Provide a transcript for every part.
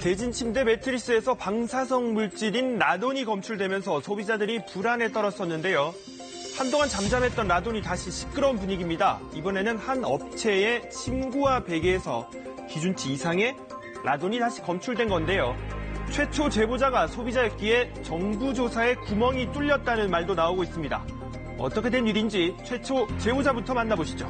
대진 침대 매트리스에서 방사성 물질인 라돈이 검출되면서 소비자들이 불안에 떨었었는데요. 한동안 잠잠했던 라돈이 다시 시끄러운 분위기입니다. 이번에는 한 업체의 침구와 베개에서 기준치 이상의 라돈이 다시 검출된 건데요. 최초 제보자가 소비자였기에 정부 조사에 구멍이 뚫렸다는 말도 나오고 있습니다. 어떻게 된 일인지 최초 제보자부터 만나보시죠.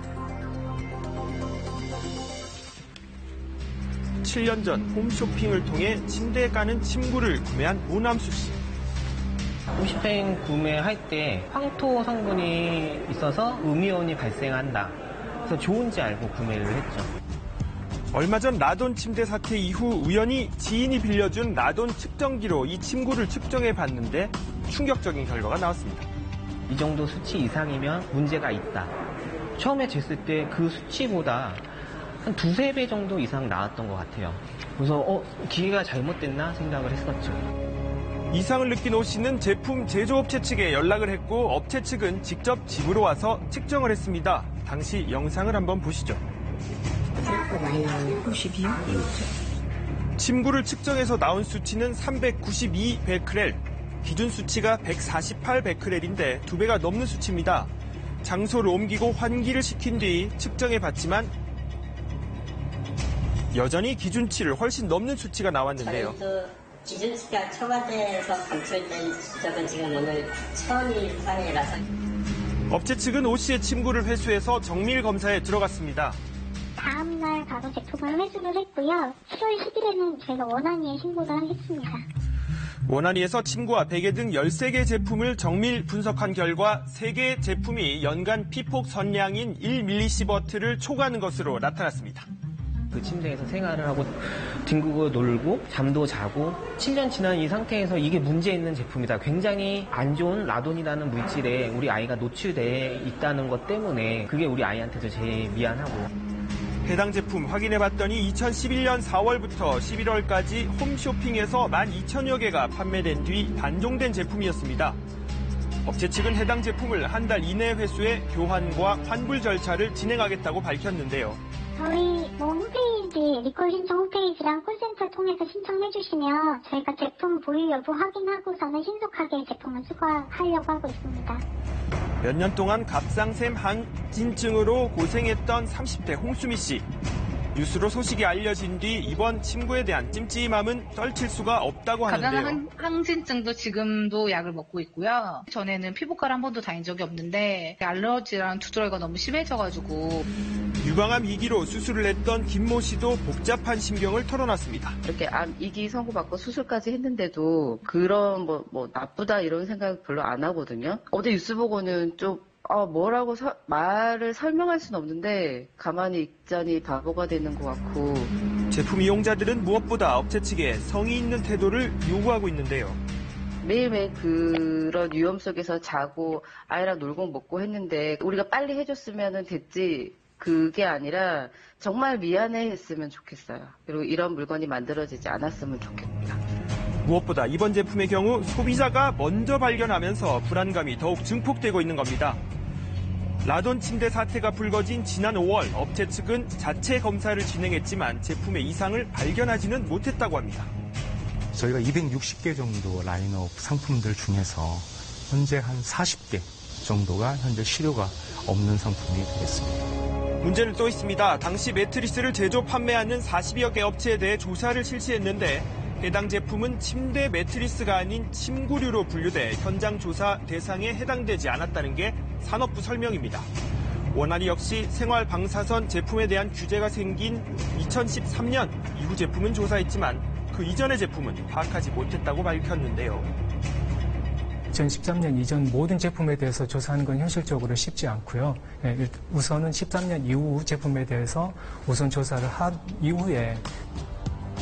7년 전 홈쇼핑을 통해 침대에 까는 침구를 구매한 오남수 씨. 홈쇼핑 구매할 때 황토 성분이 있어서 음이온이 발생한다. 그래서 좋은지 알고 구매를 했죠. 얼마 전 라돈 침대 사태 이후 우연히 지인이 빌려준 라돈 측정기로 이 침구를 측정해 봤는데 충격적인 결과가 나왔습니다. 이 정도 수치 이상이면 문제가 있다. 처음에 쟀을 때 그 수치보다 한 2~3배 정도 이상 나왔던 것 같아요. 그래서 기계가 잘못됐나 생각을 했었죠. 이상을 느낀 오 씨는 제품 제조업체 측에 연락을 했고 업체 측은 직접 집으로 와서 측정을 했습니다. 당시 영상을 한번 보시죠. 92요? 침구를 측정해서 나온 수치는 392 베크렐, 기준 수치가 148 베크렐인데 2배가 넘는 수치입니다. 장소를 옮기고 환기를 시킨 뒤 측정해 봤지만 여전히 기준치를 훨씬 넘는 수치가 나왔는데요. 기준치가 초과돼서 검출된 적은 지금 오늘 처음인 사례라서. 업체 측은 오 씨의 침구를 회수해서 정밀 검사에 들어갔습니다. 다음날 바로 제품을 회수를 했고요. 7월 10일에는 저희가 원안위에 신고를 하겠습니다. 원안위에서 침구와 베개 등 13개 제품을 정밀 분석한 결과 3개의 제품이 연간 피폭 선량인 1mS를 초과하는 것으로 나타났습니다. 그 침대에서 생활을 하고 뒹구고 놀고 잠도 자고 7년 지난 이 상태에서 이게 문제 있는 제품이다. 굉장히 안 좋은 라돈이라는 물질에 우리 아이가 노출돼 있다는 것 때문에 그게 우리 아이한테도 제일 미안하고. 해당 제품 확인해봤더니 2011년 4월부터 11월까지 홈쇼핑에서 12,000여 개가 판매된 뒤 단종된 제품이었습니다. 업체 측은 해당 제품을 한 달 이내 회수해 교환과 환불 절차를 진행하겠다고 밝혔는데요. 저희 홈페이지, 리콜 신청 홈페이지랑 콜센터 통해서 신청해 주시면 저희가 제품 보유 여부 확인하고서는 신속하게 제품을 수거하려고 하고 있습니다. 몇 년 동안 갑상샘 항진증으로 고생했던 30대 홍수미 씨. 뉴스로 소식이 알려진 뒤 이번 침구에 대한 찜찜함은 떨칠 수가 없다고 하는데요. 가장 항진증도 지금도 약을 먹고 있고요. 전에는 피부과를 한 번도 다닌 적이 없는데 알러지랑 두드러기가 너무 심해져가지고. 유방암 2기로 수술을 했던 김모 씨도 복잡한 심경을 털어놨습니다. 이렇게 암 2기 선고받고 수술까지 했는데도 그런 뭐 나쁘다 이런 생각 별로 안 하거든요. 어제 뉴스 보고는 좀 뭐라고 말을 설명할 수는 없는데 가만히 있자니 바보가 되는 것 같고. 제품 이용자들은 무엇보다 업체 측에 성의 있는 태도를 요구하고 있는데요. 매일매일 그런 위험 속에서 자고 아이랑 놀고 먹고 했는데 우리가 빨리 해줬으면 됐지. 그게 아니라 정말 미안해 했으면 좋겠어요. 그리고 이런 물건이 만들어지지 않았으면 좋겠다. 무엇보다 이번 제품의 경우 소비자가 먼저 발견하면서 불안감이 더욱 증폭되고 있는 겁니다. 라돈 침대 사태가 불거진 지난 5월 업체 측은 자체 검사를 진행했지만 제품의 이상을 발견하지는 못했다고 합니다. 저희가 260개 정도 라인업 상품들 중에서 현재 한 40개 정도가 현재 실효가 없는 상품이 되겠습니다. 문제는 또 있습니다. 당시 매트리스를 제조 판매하는 40여 개 업체에 대해 조사를 실시했는데 해당 제품은 침대 매트리스가 아닌 침구류로 분류돼 현장 조사 대상에 해당되지 않았다는 게 산업부 설명입니다. 원안위 역시 생활 방사선 제품에 대한 규제가 생긴 2013년 이후 제품은 조사했지만 그 이전의 제품은 파악하지 못했다고 밝혔는데요. 2013년 이전 모든 제품에 대해서 조사하는 건 현실적으로 쉽지 않고요. 우선은 13년 이후 제품에 대해서 우선 조사를 한 이후에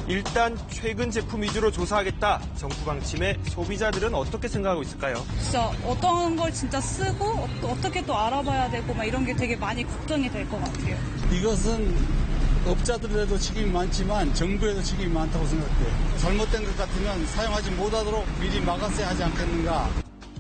일단 최근 제품 위주로 조사하겠다. 정부 방침에 소비자들은 어떻게 생각하고 있을까요? 진짜 어떤 걸 진짜 쓰고 어떻게 또 알아봐야 되고 막 이런 게 되게 많이 걱정이 될 것 같아요. 이것은 업자들에도 책임이 많지만 정부에도 책임이 많다고 생각해요. 잘못된 것 같으면 사용하지 못하도록 미리 막았어야 하지 않겠는가.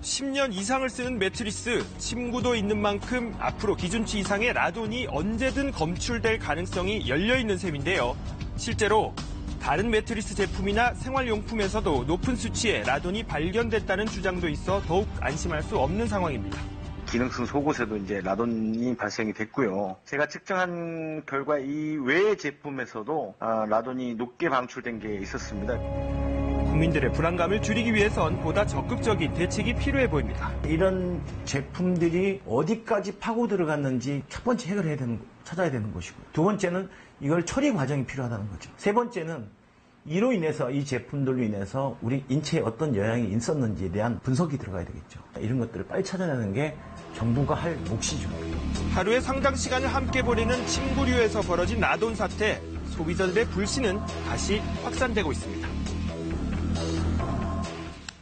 10년 이상을 쓰는 매트리스, 침구도 있는 만큼 앞으로 기준치 이상의 라돈이 언제든 검출될 가능성이 열려있는 셈인데요. 실제로 다른 매트리스 제품이나 생활용품에서도 높은 수치의 라돈이 발견됐다는 주장도 있어 더욱 안심할 수 없는 상황입니다. 기능성 속옷에도 이제 라돈이 발생이 됐고요. 제가 측정한 결과 이 외의 제품에서도 라돈이 높게 방출된 게 있었습니다. 국민들의 불안감을 줄이기 위해선 보다 적극적인 대책이 필요해 보입니다. 이런 제품들이 어디까지 파고 들어갔는지 첫 번째 찾아야 되는 것이고요. 두 번째는 이걸 처리 과정이 필요하다는 거죠. 세 번째는 이로 인해서 이 제품들로 인해서 우리 인체에 어떤 영향이 있었는지에 대한 분석이 들어가야 되겠죠. 이런 것들을 빨리 찾아내는 게 정부가 할 몫이죠. 하루에 상당 시간을 함께 보내는 침구류에서 벌어진 라돈 사태, 소비자들의 불신은 다시 확산되고 있습니다.